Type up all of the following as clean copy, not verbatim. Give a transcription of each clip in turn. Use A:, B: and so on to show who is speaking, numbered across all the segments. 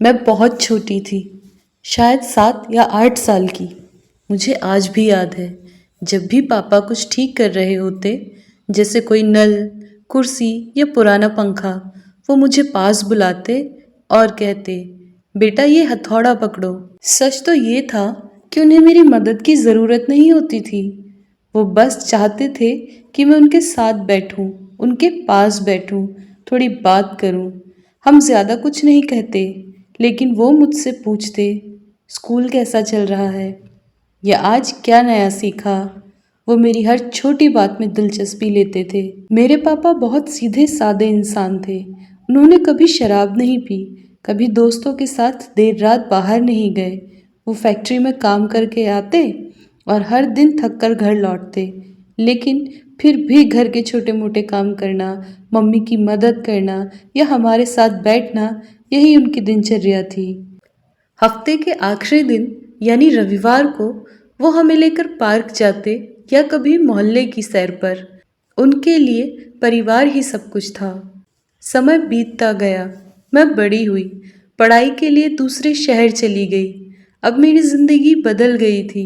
A: मैं बहुत छोटी थी, शायद 7 या 8 साल की। मुझे आज भी याद है, जब भी पापा कुछ ठीक कर रहे होते, जैसे कोई नल, कुर्सी या पुराना पंखा, वो मुझे पास बुलाते और कहते, बेटा ये हथौड़ा पकड़ो। सच तो ये था कि उन्हें मेरी मदद की ज़रूरत नहीं होती थी। वो बस चाहते थे कि मैं उनके साथ बैठूं, उनके पास बैठूं, थोड़ी बात करूं। हम ज़्यादा कुछ नहीं कहते, लेकिन वो मुझसे पूछते, स्कूल कैसा चल रहा है या आज क्या नया सीखा। वो मेरी हर छोटी बात में दिलचस्पी लेते थे। मेरे पापा बहुत सीधे सादे इंसान थे। उन्होंने कभी शराब नहीं पी, कभी दोस्तों के साथ देर रात बाहर नहीं गए। वो फैक्ट्री में काम करके आते और हर दिन थक कर घर लौटते, लेकिन फिर भी घर के छोटे मोटे काम करना, मम्मी की मदद करना या हमारे साथ बैठना, यही उनकी दिनचर्या थी। हफ्ते के आखिरी दिन यानी रविवार को वो हमें लेकर पार्क जाते या कभी मोहल्ले की सैर पर। उनके लिए परिवार ही सब कुछ था। समय बीतता गया, मैं बड़ी हुई, पढ़ाई के लिए दूसरे शहर चली गई। अब मेरी जिंदगी बदल गई थी।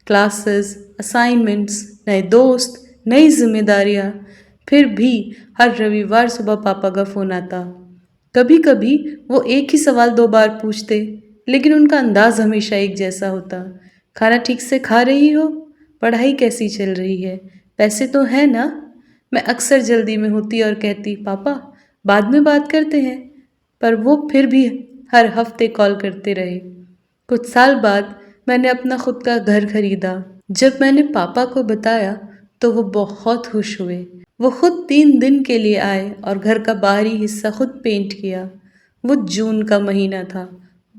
A: क्लासेस, असाइनमेंट्स, नए दोस्त, नई जिम्मेदारियां। फिर भी हर रविवार सुबह पापा का फोन आता। कभी कभी वो एक ही सवाल 2 बार पूछते, लेकिन उनका अंदाज हमेशा एक जैसा होता। खाना ठीक से खा रही हो? पढ़ाई कैसी चल रही है? पैसे तो है ना? मैं अक्सर जल्दी में होती और कहती, पापा बाद में बात करते हैं। पर वो फिर भी हर हफ्ते कॉल करते रहे। कुछ साल बाद मैंने अपना खुद का घर खरीदा। जब मैंने पापा को बताया तो वो बहुत खुश हुए। वो खुद 3 दिन के लिए आए और घर का बाहरी हिस्सा खुद पेंट किया। वो जून का महीना था,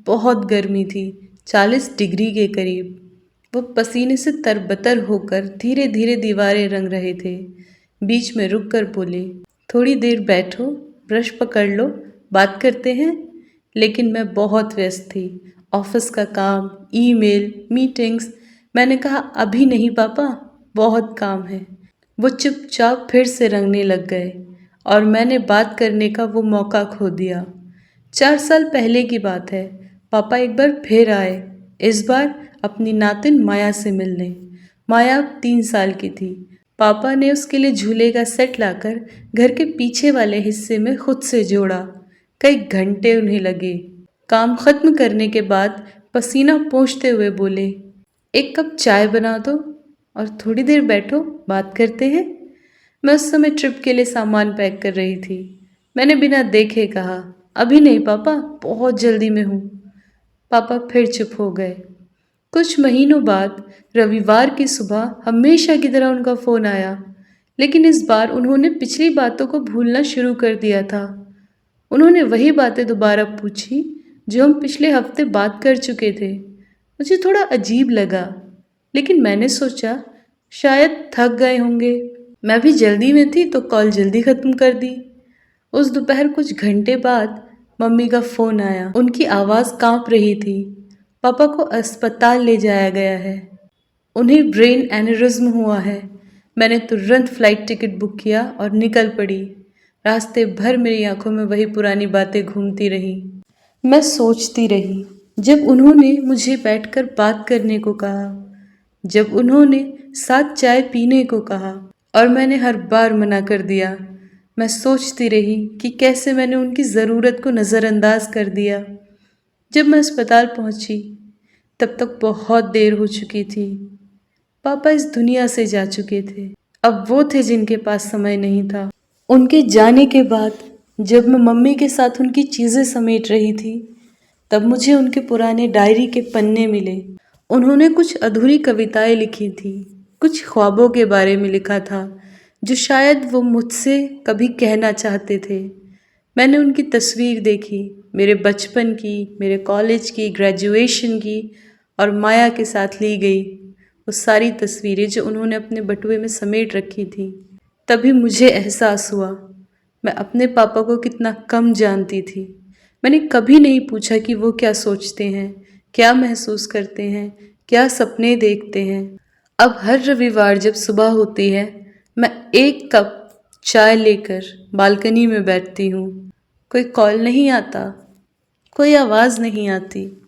A: बहुत गर्मी थी, 40 डिग्री के करीब। वो पसीने से तरबतर होकर धीरे धीरे दीवारें रंग रहे थे। बीच में रुक कर बोले, थोड़ी देर बैठो, ब्रश पकड़ लो, बात करते हैं। लेकिन मैं बहुत व्यस्त थी, ऑफिस का काम, ईमेल, मीटिंग्स। मैंने कहा, अभी नहीं पापा, बहुत काम है। वो चुपचाप फिर से रंगने लग गए और मैंने बात करने का वो मौका खो दिया। 4 साल पहले की बात है। पापा एक बार फिर आए, इस बार अपनी नातिन माया से मिलने। माया अब 3 साल की थी। पापा ने उसके लिए झूले का सेट लाकर घर के पीछे वाले हिस्से में खुद से जोड़ा। कई घंटे उन्हें लगे। काम खत्म करने के बाद पसीना पोंछते हुए बोले, एक कप चाय बना दो और थोड़ी देर बैठो, बात करते हैं। मैं उस समय ट्रिप के लिए सामान पैक कर रही थी। मैंने बिना देखे कहा, अभी नहीं पापा, बहुत जल्दी में हूँ। पापा फिर चुप हो गए। कुछ महीनों बाद रविवार की सुबह हमेशा की तरह उनका फ़ोन आया, लेकिन इस बार उन्होंने पिछली बातों को भूलना शुरू कर दिया था। उन्होंने वही बातें दोबारा पूछी जो हम पिछले हफ्ते बात कर चुके थे। मुझे थोड़ा अजीब लगा, लेकिन मैंने सोचा शायद थक गए होंगे। मैं भी जल्दी में थी तो कॉल जल्दी ख़त्म कर दी। उस दोपहर कुछ घंटे बाद मम्मी का फ़ोन आया। उनकी आवाज़ कांप रही थी। पापा को अस्पताल ले जाया गया है, उन्हें ब्रेन एनेरिज्म हुआ है। मैंने तुरंत फ़्लाइट टिकट बुक किया और निकल पड़ी। रास्ते भर मेरी आंखों में वही पुरानी बातें घूमती रहीं। मैं सोचती रही, जब उन्होंने मुझे बैठकर बात करने को कहा, जब उन्होंने साथ चाय पीने को कहा और मैंने हर बार मना कर दिया। मैं सोचती रही कि कैसे मैंने उनकी ज़रूरत को नज़रअंदाज कर दिया। जब मैं अस्पताल पहुंची, तब तक बहुत देर हो चुकी थी। पापा इस दुनिया से जा चुके थे। अब वो थे जिनके पास समय नहीं था। उनके जाने के बाद जब मैं मम्मी के साथ उनकी चीज़ें समेट रही थी, तब मुझे उनके पुराने डायरी के पन्ने मिले। उन्होंने कुछ अधूरी कविताएं लिखी थी, कुछ ख्वाबों के बारे में लिखा था जो शायद वो मुझसे कभी कहना चाहते थे। मैंने उनकी तस्वीर देखी, मेरे बचपन की, मेरे कॉलेज की, ग्रेजुएशन की और माया के साथ ली गई वो सारी तस्वीरें जो उन्होंने अपने बटुए में समेट रखी थी। तभी मुझे एहसास हुआ मैं अपने पापा को कितना कम जानती थी। मैंने कभी नहीं पूछा कि वो क्या सोचते हैं, क्या महसूस करते हैं, क्या सपने देखते हैं। अब हर रविवार जब सुबह होती है, मैं एक कप चाय लेकर बालकनी में बैठती हूँ। कोई कॉल नहीं आता, कोई आवाज़ नहीं आती,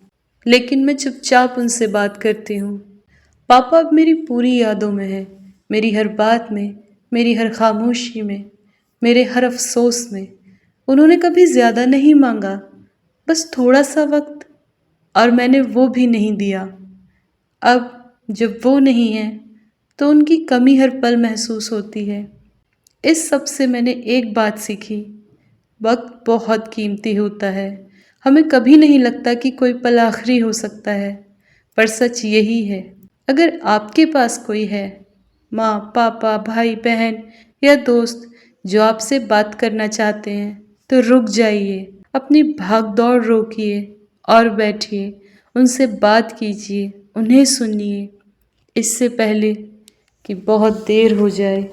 A: लेकिन मैं चुपचाप उनसे बात करती हूँ। पापा अब मेरी पूरी यादों में है, मेरी हर बात में, मेरी हर खामोशी में, मेरे हर अफसोस में। उन्होंने कभी ज़्यादा नहीं मांगा, बस थोड़ा सा वक्त, और मैंने वो भी नहीं दिया। अब जब वो नहीं है, तो उनकी कमी हर पल महसूस होती है। इस सब से मैंने एक बात सीखी, वक्त बहुत कीमती होता है। हमें कभी नहीं लगता कि कोई पल आखिरी हो सकता है, पर सच यही है। अगर आपके पास कोई है, माँ, पापा, भाई, बहन या दोस्त, जो आपसे बात करना चाहते हैं, तो रुक जाइए, अपनी भाग-दौड़ रोकिए और बैठिए, उनसे बात कीजिए, उन्हें सुनिए, इससे पहले कि बहुत देर हो जाए।